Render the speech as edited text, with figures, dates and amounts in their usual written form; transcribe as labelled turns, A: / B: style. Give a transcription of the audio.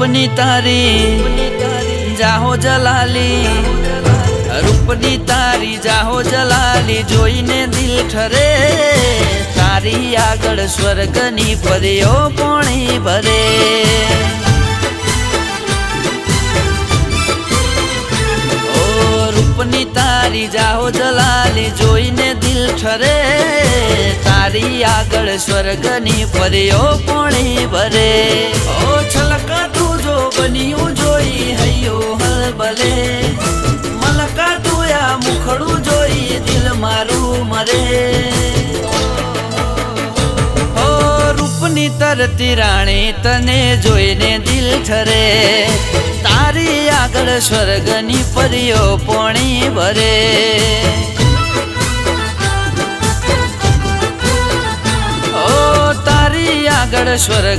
A: रूपनी तारी जाहो जलाली, रूपनी तारी जाहो जलाली जोईने दिल ठरे। तारी आगळ स्वर्गनी परीओ पोणी भरे। रूपनी तारी जाहो जलाली जोईने दिल ठरे। तारी आगळ स्वर्गनी परीओ पोणी भरे। ओ छलका तू जो बनियो जोई हयो हलबले। मलका तू या मुखड़ू जोई दिल मारू मरे। ओ रूपनी तरती राणी तने जोईने दिल ठरे। तारी आगळ स्वर्गनी परीओ पोणी भरे। ओ तारी आगळ स्वर्ग